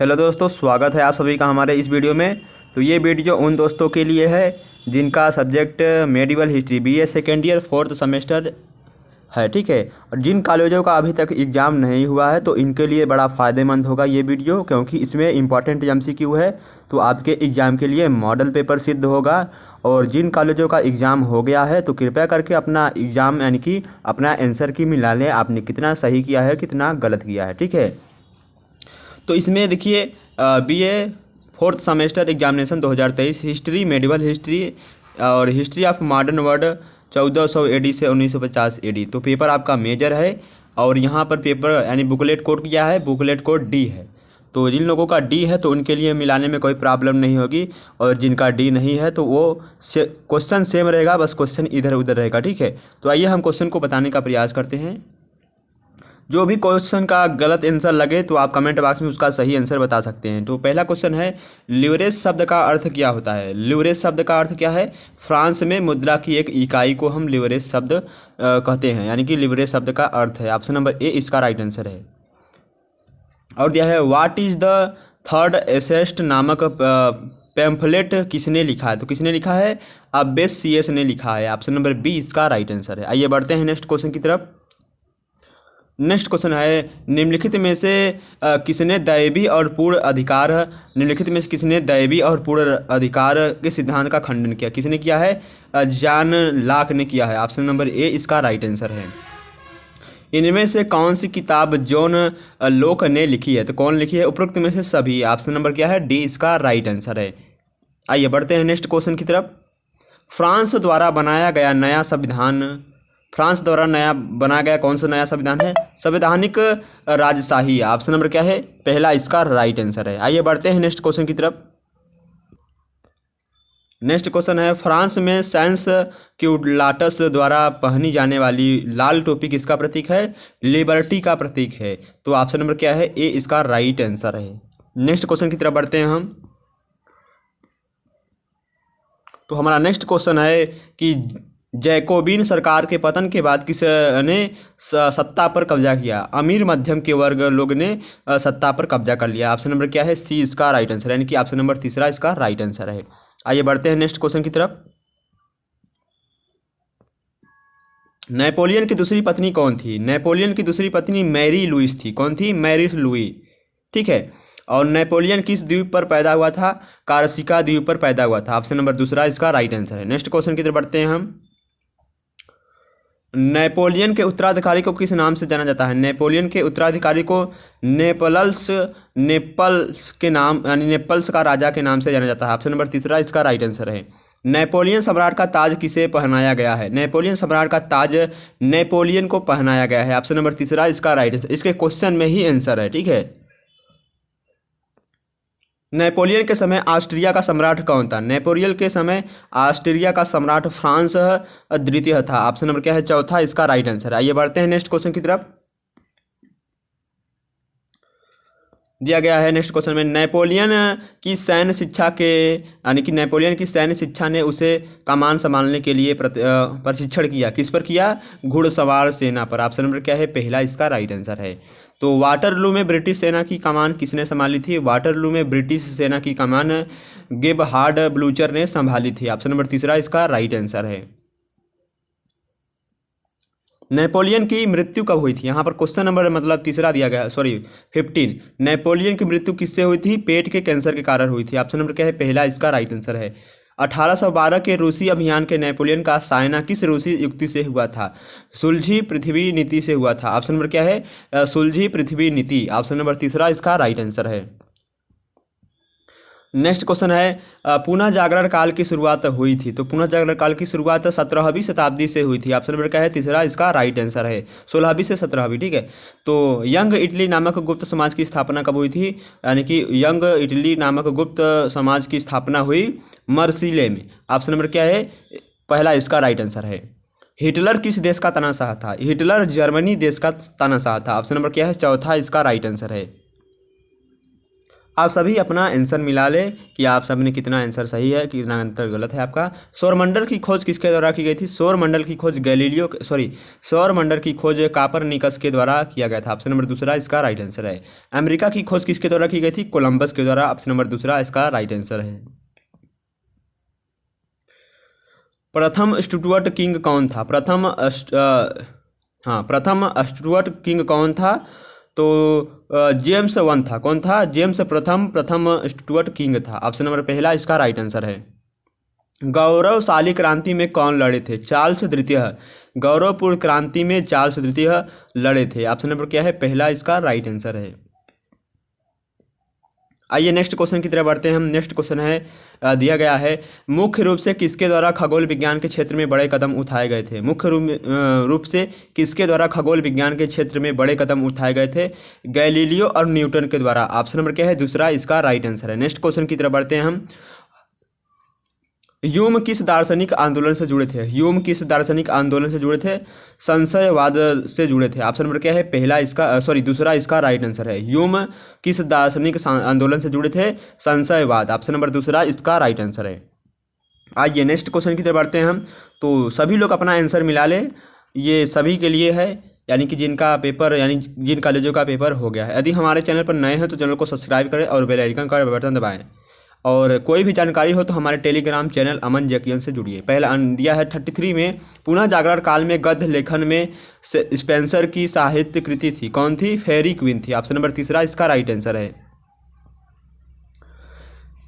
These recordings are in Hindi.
हेलो दोस्तों, स्वागत है आप सभी का हमारे इस वीडियो में। तो ये वीडियो उन दोस्तों के लिए है जिनका subject medieval history BA second year fourth semester है, ठीक है। और जिन कॉलेजों का अभी तक एग्ज़ाम नहीं हुआ है तो इनके लिए बड़ा फ़ायदेमंद होगा ये वीडियो, क्योंकि इसमें इंपॉर्टेंट एमसीक्यू है। तो आपके एग्ज़ाम के लिए मॉडल पेपर सिद्ध होगा। और जिन कॉलेजों का एग्ज़ाम हो गया है तो कृपया करके अपना एग्ज़ाम यानी कि अपना आंसर की मिला लें, आपने कितना सही किया है कितना गलत किया है, ठीक है। तो इसमें देखिए BA fourth semester examination 2023 history medieval history और history of modern world 1400 AD से 1950 एडी। तो पेपर आपका मेजर है और यहाँ पर पेपर यानी बुकलेट कोड क्या है, बुकलेट कोड डी है। तो जिन लोगों का डी है तो उनके लिए मिलाने में कोई प्रॉब्लम नहीं होगी, और जिनका डी नहीं है तो वो क्वेश्चन सेम रहेगा, बस क्वेश्चन इधर उधर रहेगा, ठीक है। तो आइए हम क्वेश्चन को बताने का प्रयास करते हैं। जो भी क्वेश्चन का गलत आंसर लगे तो आप कमेंट बॉक्स में उसका सही आंसर बता सकते हैं। तो पहला क्वेश्चन है, लिवरेज शब्द का अर्थ क्या होता है। लिवरेज शब्द का अर्थ क्या है? फ्रांस में मुद्रा की एक इकाई को हम लिवरेज शब्द कहते हैं, यानी कि लिवरेज शब्द का अर्थ है। ऑप्शन नंबर ए इसका राइट आंसर है। और दिया है, what is the third estate नामक पैम्फलेट किसने लिखा है। तो किसने लिखा है? अब्बेस सीएस ने लिखा है। ऑप्शन नंबर बी इसका राइट आंसर है। आइए बढ़ते हैं नेक्स्ट क्वेश्चन की तरफ। नेक्स्ट क्वेश्चन है, निम्नलिखित में से किसने दैवी और पूर्ण अधिकार निम्नलिखित में से किसने दैवी और पूर्ण अधिकार के सिद्धांत का खंडन किया। किसने किया है? जॉन लॉक ने किया है। ऑप्शन नंबर ए इसका राइट आंसर है। इनमें से कौन सी किताब जॉन लोक ने लिखी है। तो कौन लिखी है? उपरोक्त में से सभी। ऑप्शन नंबर क्या है? डी इसका राइट आंसर है। आइए बढ़ते हैं नेक्स्ट क्वेश्चन की तरफ। फ्रांस द्वारा बनाया गया नया संविधान, फ्रांस द्वारा नया बनाया गया कौन सा नया संविधान है? संवैधानिक राजशाही। ऑप्शन नंबर क्या है? पहला इसका राइट आंसर है। आइए बढ़ते हैं नेक्स्ट क्वेश्चन की तरफ। नेक्स्ट क्वेश्चन है, फ्रांस में सैंस क्यूलाटस द्वारा पहनी जाने वाली लाल टोपी किसका प्रतीक है? लिबर्टी का प्रतीक है। तो ऑप्शन नंबर क्या है? ए इसका राइट आंसर है। नेक्स्ट क्वेश्चन की तरफ बढ़ते हैं हम। तो हमारा नेक्स्ट क्वेश्चन है कि जैकोबिन सरकार के पतन के बाद किसने सत्ता पर कब्जा किया। अमीर मध्यम के वर्ग लोग ने सत्ता पर कब्जा कर लिया। ऑप्शन नंबर क्या है? सी इसका राइट आंसर है, यानी कि ऑप्शन नंबर तीसरा इसका राइट आंसर है। आइए बढ़ते हैं नेक्स्ट क्वेश्चन की तरफ। नेपोलियन की दूसरी पत्नी कौन थी? नेपोलियन की दूसरी पत्नी मैरी लुइस थी। कौन थी? मैरी लुई, ठीक है। और नेपोलियन किस द्वीप पर पैदा हुआ था? कार्सिका द्वीप पर पैदा हुआ था। ऑप्शन नंबर दूसरा इसका राइट आंसर है। नेक्स्ट क्वेश्चन की तरफ बढ़ते हैं हम। नेपोलियन के उत्तराधिकारी को किस नाम से जाना जाता है? नेपोलियन के उत्तराधिकारी को नेपल्स के नाम यानी नेपल्स का राजा के नाम से जाना जाता है। ऑप्शन नंबर तीसरा इसका राइट आंसर है। नेपोलियन सम्राट का ताज किसे पहनाया गया है? नेपोलियन सम्राट का ताज नेपोलियन को पहनाया गया है। ऑप्शन नंबर तीसरा इसका राइट आंसर। इसके क्वेश्चन में ही आंसर है, ठीक है। नेपोलियन के समय ऑस्ट्रिया का सम्राट कौन था? नेपोलियन के समय ऑस्ट्रिया का सम्राट फ्रांस द्वितीय था। ऑप्शन नंबर क्या है? चौथा इसका राइट आंसर है। आइए बढ़ते हैं नेक्स्ट क्वेश्चन की तरफ। दिया गया है नेक्स्ट क्वेश्चन में, नेपोलियन की सैन्य शिक्षा के यानी कि नेपोलियन की सैन्य शिक्षा ने उसे कमान संभालने के लिए प्रशिक्षण किया। किस पर किया? घुड़सवार सेना पर। ऑप्शन नंबर क्या है? पहला इसका राइट आंसर है। तो वाटरलू में ब्रिटिश सेना की कमान किसने संभाली थी? वाटरलू में ब्रिटिश सेना की कमान गिबहार्ड ब्लूचर ने संभाली थी। ऑप्शन नंबर तीसरा इसका राइट आंसर है। नेपोलियन की मृत्यु कब हुई थी? यहाँ पर क्वेश्चन नंबर मतलब तीसरा दिया गया, सॉरी 15। नेपोलियन की मृत्यु किससे हुई थी? पेट के कैंसर के कारण हुई थी। ऑप्शन नंबर क्या है? पहला इसका राइट आंसर है। 1812 के रूसी अभियान के नेपोलियन का सायना किस रूसी युक्ति से हुआ था? सुलझी पृथ्वी नीति से हुआ था। ऑप्शन नंबर क्या है? सुलझी पृथ्वी नीति। ऑप्शन नंबर तीसरा इसका राइट आंसर है। नेक्स्ट क्वेश्चन है, पुनः जागरण काल की शुरुआत हुई थी। तो पुनः जागरण काल की शुरुआत 17वीं शताब्दी से हुई थी। ऑप्शन नंबर क्या है? तीसरा इसका राइट आंसर है। 16वीं से 17वीं, ठीक है। तो यंग इटली नामक गुप्त समाज की स्थापना कब हुई थी? यानी कि यंग इटली नामक गुप्त समाज की स्थापना हुई मर्सिले में। ऑप्शन नंबर क्या है? पहला इसका राइट आंसर है। हिटलर किस देश का तानाशाह था? हिटलर जर्मनी देश का तानाशाह था। ऑप्शन नंबर क्या है? चौथा इसका राइट आंसर है। आप सभी अपना आंसर मिला लें कि आप सब ने कितना आंसर सही है, कितना आंसर गलत है आपका। सौरमंडल की खोज किसके द्वारा की गई थी? सौरमंडल की खोज सौरमंडल की खोज कापरनिकस के द्वारा किया गया था। ऑप्शन नंबर दूसरा इसका राइट आंसर है। अमेरिका की खोज किसके द्वारा की गई थी? कोलंबस के द्वारा। ऑप्शन नंबर दूसरा इसका राइट आंसर है। प्रथम स्टुअर्ट किंग कौन था? प्रथम स्टुअर्ट किंग कौन था? तो जेम्स वन था। कौन था? जेम्स प्रथम स्टुअर्ट किंग था। ऑप्शन नंबर पहला इसका राइट आंसर है। गौरवशाली क्रांति में कौन लड़े थे? चार्ल्स द्वितीय। गौरवपूर्ण क्रांति में चार्ल्स द्वितीय लड़े थे। ऑप्शन नंबर क्या है? पहला इसका राइट आंसर है। आइए नेक्स्ट क्वेश्चन की तरफ बढ़ते हैं हम। नेक्स्ट क्वेश्चन है दिया गया है, मुख्य रूप से किसके द्वारा खगोल विज्ञान के क्षेत्र में बड़े कदम उठाए गए थे? मुख्य रूप से किसके द्वारा खगोल विज्ञान के क्षेत्र में बड़े कदम उठाए गए थे? गैलीलियो और न्यूटन के द्वारा। ऑप्शन नंबर क्या है? दूसरा इसका राइट आंसर है। नेक्स्ट क्वेश्चन की तरफ बढ़ते हैं हम। ह्यूम किस दार्शनिक आंदोलन से जुड़े थे? ह्यूम किस दार्शनिक आंदोलन से जुड़े थे? संशयवाद से जुड़े थे। ऑप्शन नंबर क्या है? पहला इसका दूसरा इसका राइट आंसर है। ह्यूम किस दार्शनिक आंदोलन से जुड़े थे? संशयवाद। ऑप्शन नंबर दूसरा इसका राइट आंसर है। आइए नेक्स्ट क्वेश्चन की तरफ बढ़ते हैं हम। तो सभी लोग अपना आंसर मिला ले, ये सभी के लिए है, यानी कि जिनका पेपर जिन कॉलेजों का पेपर हो गया है। यदि हमारे चैनल पर नए हैं तो चैनल को सब्सक्राइब करें और बेल आइकन का बटन दबाएं। और कोई भी जानकारी हो तो हमारे टेलीग्राम चैनल अमन जैकियन से जुड़िए। पहला दिया है 33 में, पुनः जागरण काल में गद्य लेखन में स्पेंसर की साहित्य कृति थी। कौन थी? फेयरी क्वीन थी। ऑप्शन नंबर तीसरा इसका राइट आंसर है।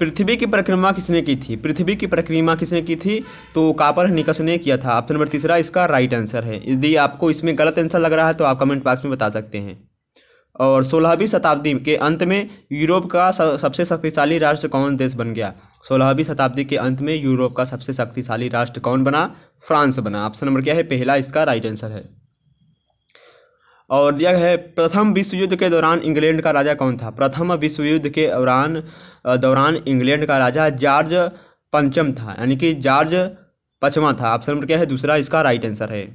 पृथ्वी की परिक्रमा किसने की थी? पृथ्वी की परिक्रमा किसने की थी? तो कापरनिकस ने किया था। ऑप्शन नंबर तीसरा इसका राइट आंसर है। यदि आपको इसमें गलत आंसर लग रहा है तो आप कमेंट बॉक्स में बता सकते हैं। और 16वीं शताब्दी के अंत में यूरोप का सबसे शक्तिशाली राष्ट्र कौन देश बन गया? 16वीं शताब्दी के अंत में यूरोप का सबसे शक्तिशाली राष्ट्र कौन बना? फ्रांस बना। ऑप्शन नंबर क्या है? पहला इसका राइट आंसर है। और दिया गया है, प्रथम विश्व युद्ध के दौरान इंग्लैंड का राजा कौन था? प्रथम विश्व युद्ध के दौरान इंग्लैंड का राजा जॉर्ज पंचम था, यानी कि जॉर्ज पांचवा था। ऑप्शन नंबर क्या है? दूसरा इसका राइट आंसर है।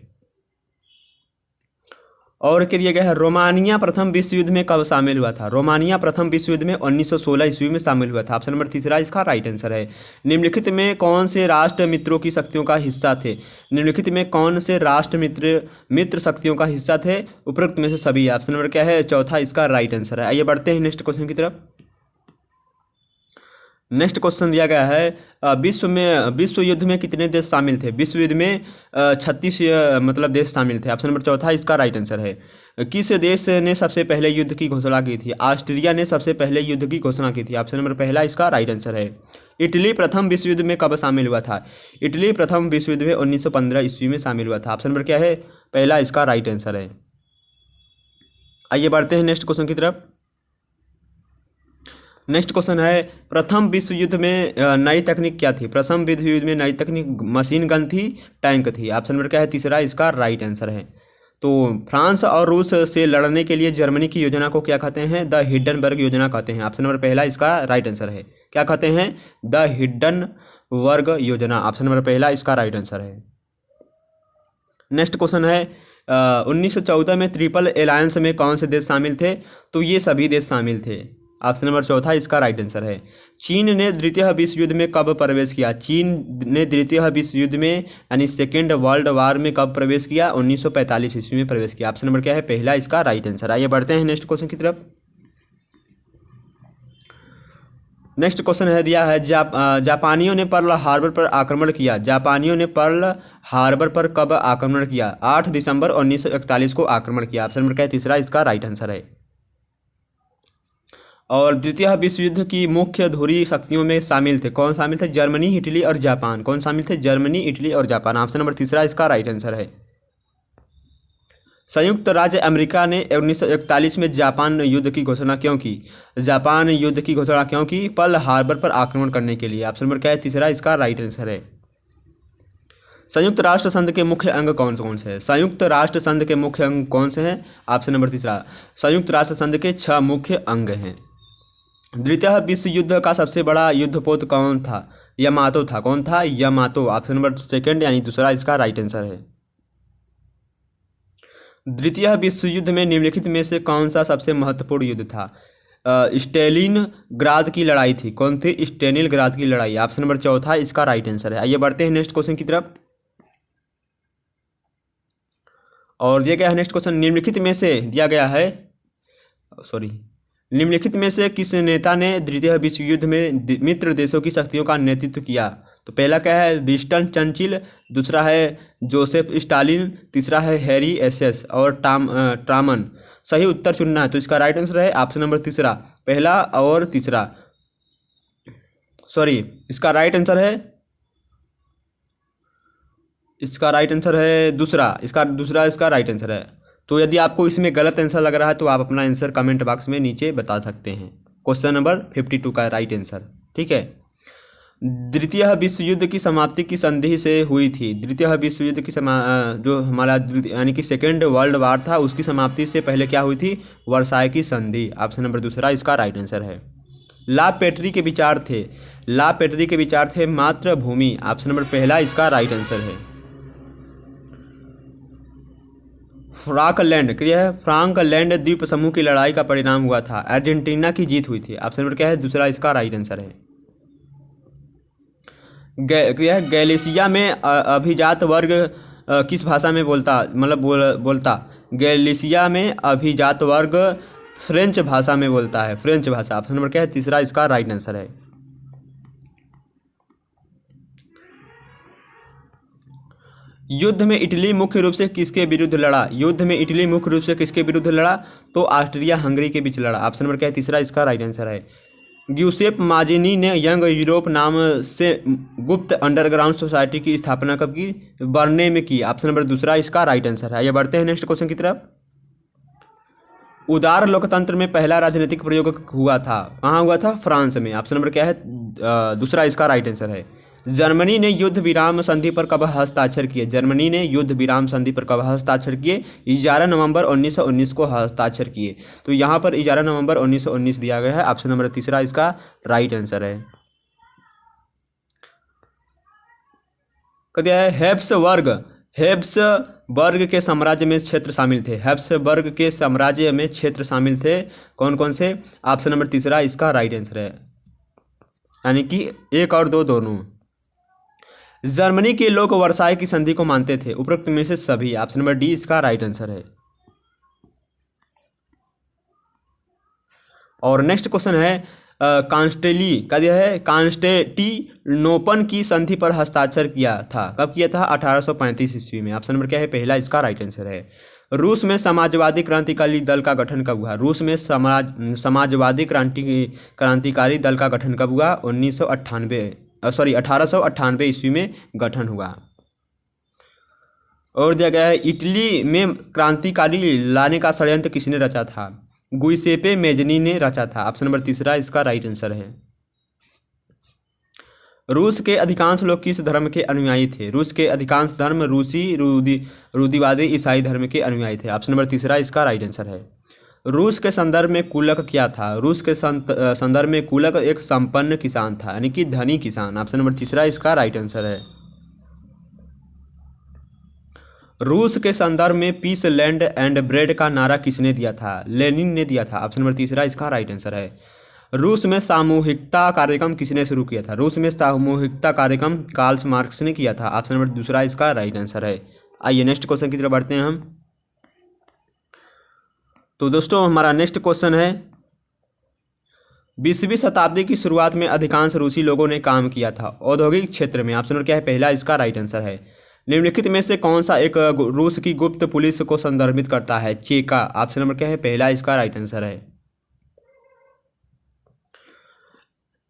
और क्या दिया गया है, रोमानिया प्रथम विश्व युद्ध में कब शामिल हुआ था? रोमानिया प्रथम विश्व युद्ध में 1916 ईस्वी में शामिल हुआ था। ऑप्शन नंबर तीसरा इसका राइट आंसर है। निम्नलिखित में कौन से राष्ट्र मित्रों की शक्तियों का हिस्सा थे? निम्नलिखित में कौन से राष्ट्र मित्र शक्तियों का हिस्सा थे? उपरोक्त में से सभी। ऑप्शन नंबर क्या है? चौथा इसका राइट आंसर है। आइए बढ़ते हैं नेक्स्ट क्वेश्चन की तरफ। नेक्स्ट क्वेश्चन दिया गया है, विश्व युद्ध में कितने देश शामिल थे? विश्व युद्ध में 36 देश शामिल थे। ऑप्शन नंबर चौथा इसका राइट आंसर है। किस देश ने सबसे पहले युद्ध की घोषणा की थी? ऑस्ट्रिया ने सबसे पहले युद्ध की घोषणा की थी। ऑप्शन नंबर पहला इसका राइट आंसर है। इटली प्रथम विश्व युद्ध में कब शामिल हुआ था? इटली प्रथम विश्व युद्ध में 1915 ईस्वी में शामिल हुआ था। ऑप्शन नंबर क्या है? पहला इसका राइट आंसर है। आइए बढ़ते हैं नेक्स्ट क्वेश्चन की तरफ। नेक्स्ट क्वेश्चन है, प्रथम विश्व युद्ध में नई तकनीक क्या थी? प्रथम विश्व युद्ध में नई तकनीक मशीन गन थी, टैंक थी। ऑप्शन नंबर क्या है? तीसरा इसका राइट आंसर है। तो फ्रांस और रूस से लड़ने के लिए जर्मनी की योजना को क्या कहते हैं? द हिंडनबर्ग योजना कहते हैं। ऑप्शन नंबर पहला इसका राइट आंसर है। क्या कहते हैं? द हिंडनबर्ग योजना। ऑप्शन नंबर पहला इसका राइट आंसर है। नेक्स्ट क्वेश्चन है, 1914 में ट्रिपल अलायंस में कौन से देश शामिल थे? तो ये सभी देश शामिल थे। ऑप्शन नंबर चौथा इसका राइट आंसर है। चीन ने द्वितीय विश्व युद्ध में कब प्रवेश किया? चीन ने द्वितीय विश्व युद्ध में यानी सेकेंड वर्ल्ड वार में कब प्रवेश किया? 1945 ईस्वी में प्रवेश किया। ऑप्शन नंबर क्या है? पहला इसका राइट आंसर। आइए बढ़ते हैं नेक्स्ट क्वेश्चन की तरफ। नेक्स्ट क्वेश्चन है दिया है, जापानियों ने पर्ल हार्बर पर आक्रमण किया। जापानियों ने पर्ल हार्बर पर कब आक्रमण किया? 8 दिसंबर 1941 को आक्रमण किया। ऑप्शन नंबर क्या है? तीसरा इसका राइट आंसर है। और द्वितीय विश्व युद्ध की मुख्य ध्रुवीय शक्तियों में शामिल थे। कौन शामिल थे? जर्मनी, इटली और जापान। कौन शामिल थे? जर्मनी, इटली और जापान। ऑप्शन नंबर तीसरा इसका राइट आंसर है। संयुक्त राज्य अमेरिका ने 1941 में जापान युद्ध की घोषणा क्यों की? जापान युद्ध की घोषणा क्यों की? पर्ल हार्बर पर आक्रमण करने के लिए। ऑप्शन नंबर क्या है? तीसरा इसका राइट आंसर है। संयुक्त राष्ट्र संघ के मुख्य अंग कौन कौन से हैं? संयुक्त राष्ट्र संघ के मुख्य अंग कौन से हैं? ऑप्शन नंबर तीसरा, संयुक्त राष्ट्र संघ के 6 मुख्य अंग हैं। द्वितीय विश्व युद्ध का सबसे बड़ा युद्धपोत कौन था? यामातो था। कौन था? यामातो। ऑप्शन नंबर सेकंड यानी दूसरा इसका राइट आंसर है। द्वितीय विश्व युद्ध में निम्नलिखित में से कौन सा सबसे महत्वपूर्ण युद्ध था? स्टेलिन ग्राद की लड़ाई थी? कौन थी? स्टेलिन ग्राद की लड़ाई। ऑप्शन नंबर चौथा इसका राइट आंसर है। आइए बढ़ते हैं नेक्स्ट क्वेश्चन की तरफ। और दिया गया है नेक्स्ट क्वेश्चन, निम्नलिखित में से दिया गया है निम्नलिखित में से किस नेता ने द्वितीय विश्व युद्ध में मित्र देशों की शक्तियों का नेतृत्व किया? तो पहला क्या है? विंस्टन चर्चिल, दूसरा है जोसेफ स्टालिन, तीसरा है हैरी एसेस और ट्रामन। सही उत्तर चुनना है, तो इसका राइट आंसर है ऑप्शन नंबर तीसरा, पहला और तीसरा। इसका राइट आंसर है दूसरा। इसका राइट आंसर है। तो यदि आपको इसमें गलत आंसर लग रहा है तो आप अपना आंसर कमेंट बॉक्स में नीचे बता सकते हैं। क्वेश्चन नंबर 52 का राइट आंसर, ठीक है। द्वितीय विश्व युद्ध की समाप्ति की संधि से हुई थी? द्वितीय विश्व युद्ध की जो हमारा यानी कि सेकेंड वर्ल्ड वार था, उसकी समाप्ति से पहले क्या हुई थी? वर्साय की संधि। ऑप्शन नंबर दूसरा इसका राइट आंसर है। ला पेट्री के विचार थे मातृभूमि। ऑप्शन नंबर पहला इसका राइट आंसर है। फ्रांकलैंड द्वीप समूह की लड़ाई का परिणाम हुआ था? अर्जेंटीना की जीत हुई थी। ऑप्शन नंबर क्या है? दूसरा इसका राइट आंसर है। गैलिसिया में अभिजात वर्ग किस भाषा में बोलता? गैलिसिया में अभिजात वर्ग फ्रेंच भाषा में बोलता है, फ्रेंच भाषा। ऑप्शन नंबर क्या है? तीसरा इसका राइट आंसर है। युद्ध में इटली मुख्य रूप से किसके विरुद्ध लड़ा? तो ऑस्ट्रिया हंगरी के बीच लड़ा। ऑप्शन नंबर क्या है? तीसरा इसका राइट आंसर है। ग्यूसेप माजिनी ने यंग यूरोप नाम से गुप्त अंडरग्राउंड सोसाइटी की स्थापना कब की? बर्ने में की। ऑप्शन नंबर दूसरा इसका राइट आंसर है। ये बढ़ते हैं नेक्स्ट क्वेश्चन की तरफ। उदार लोकतंत्र में पहला राजनीतिक प्रयोग हुआ था? कहाँ हुआ था? फ्रांस में। ऑप्शन नंबर क्या है? दूसरा इसका राइट आंसर है। जर्मनी ने युद्ध विराम संधि पर कब हस्ताक्षर किए? 11 नवंबर 1919 को हस्ताक्षर किए। तो यहाँ पर 11 नवंबर 1919 दिया गया है। ऑप्शन नंबर तीसरा इसका राइट आंसर है। कहते हैं हेब्सबर्ग के साम्राज्य में क्षेत्र शामिल थे। कौन कौन से? ऑप्शन नंबर तीसरा इसका राइट आंसर है, यानी कि 1 और 2 दोनों। जर्मनी के लोग वर्साय की संधि को मानते थे? उपरोक्त में से सभी। ऑप्शन नंबर डी इसका राइट आंसर है। और नेक्स्ट क्वेश्चन है, कांस्टेंटिनोपल की संधि पर हस्ताक्षर किया था? कब किया था? 1835 ईस्वी में। ऑप्शन नंबर क्या है? पहला इसका राइट आंसर है। रूस में समाजवादी क्रांतिकारी दल का गठन कब हुआ? समाजवादी क्रांतिकारी दल का गठन कब हुआ? 1898 ईस्वी में गठन हुआ। और दिया गया है, इटली में क्रांतिकारी लाने का षड्यंत्र किसने रचा था? गुइसेपे मेजनी ने रचा था। ऑप्शन नंबर तीसरा इसका राइट आंसर है। रूस के अधिकांश लोग किस धर्म के अनुयायी थे? रूस के अधिकांश धर्म रूढ़िवादी ईसाई धर्म के अनुयायी थे। ऑप्शन नंबर तीसरा इसका राइट आंसर है। रूस के संदर्भ में कुलक क्या था? रूस के संदर्भ में कुलक एक संपन्न किसान था, यानी कि धनी किसान। ऑप्शन नंबर तीसरा इसका राइट आंसर है। रूस के संदर्भ में पीस लैंड एंड ब्रेड का नारा किसने दिया था? लेनिन ने दिया था। ऑप्शन नंबर तीसरा इसका राइट आंसर है। रूस में सामूहिकता कार्यक्रम किसने शुरू किया था? रूस में सामूहिकता कार्यक्रम कार्ल मार्क्स ने किया था। ऑप्शन नंबर दूसरा इसका राइट आंसर है। आइए नेक्स्ट क्वेश्चन की तरफ बढ़ते हैं हम। तो दोस्तों हमारा नेक्स्ट क्वेश्चन है, 20वीं शताब्दी की शुरुआत में अधिकांश रूसी लोगों ने काम किया था औद्योगिक क्षेत्र में। ऑप्शन नंबर क्या है? पहला इसका राइट आंसर है। निम्नलिखित में से कौन सा एक रूस की गुप्त पुलिस को संदर्भित करता है? चेका। ऑप्शन नंबर क्या है? पहला इसका राइट आंसर है।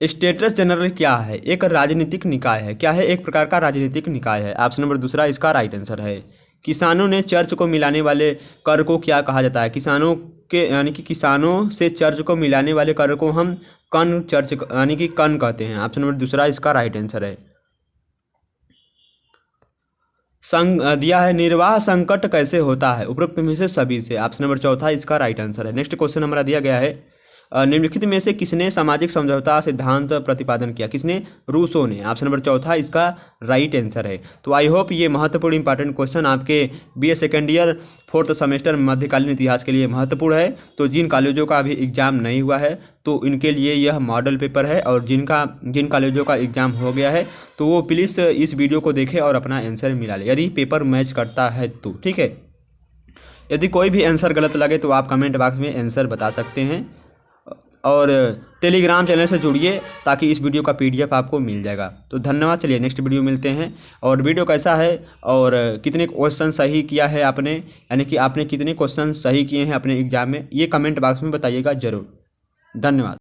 स्टेटस जनरल क्या है? एक राजनीतिक निकाय है। क्या है? एक प्रकार का राजनीतिक निकाय है। ऑप्शन नंबर दूसरा इसका राइट आंसर है। किसानों ने चर्च को मिलाने वाले कर को क्या कहा जाता है? किसानों से चर्च को मिलाने वाले कर को हम कन कहते हैं। ऑप्शन नंबर दूसरा इसका राइट आंसर है। दिया है, निर्वाह संकट कैसे होता है? उपरोक्त में से सभी से। ऑप्शन नंबर चौथा इसका राइट आंसर है। नेक्स्ट क्वेश्चन हमारा दिया गया है, निम्नलिखित में से किसने सामाजिक समझौता सिद्धांत प्रतिपादन किया? किसने? रूसो ने। ऑप्शन नंबर चौथा इसका राइट आंसर है। तो आई होप ये महत्वपूर्ण इंपॉर्टेंट क्वेश्चन आपके BA second year fourth semester मध्यकालीन इतिहास के लिए महत्वपूर्ण है। तो जिन कॉलेजों का अभी एग्जाम नहीं हुआ है तो इनके लिए यह मॉडल पेपर है, और जिन कॉलेजों का एग्जाम हो गया है तो वो प्लीज़ इस वीडियो को देखें और अपना आंसर मिला ले, यदि पेपर मैच करता है तो। ठीक है, यदि कोई भी आंसर गलत लगे तो आप कमेंट बॉक्स में आंसर बता सकते हैं, और टेलीग्राम चैनल से जुड़िए ताकि इस वीडियो का पीडीएफ आपको मिल जाएगा। तो धन्यवाद, चलिए नेक्स्ट वीडियो मिलते हैं। और वीडियो कैसा है और कितने क्वेश्चन सही किया है आपने, यानी कि आपने कितने क्वेश्चन सही किए हैं अपने एग्जाम में, ये कमेंट बॉक्स में बताइएगा ज़रूर। धन्यवाद।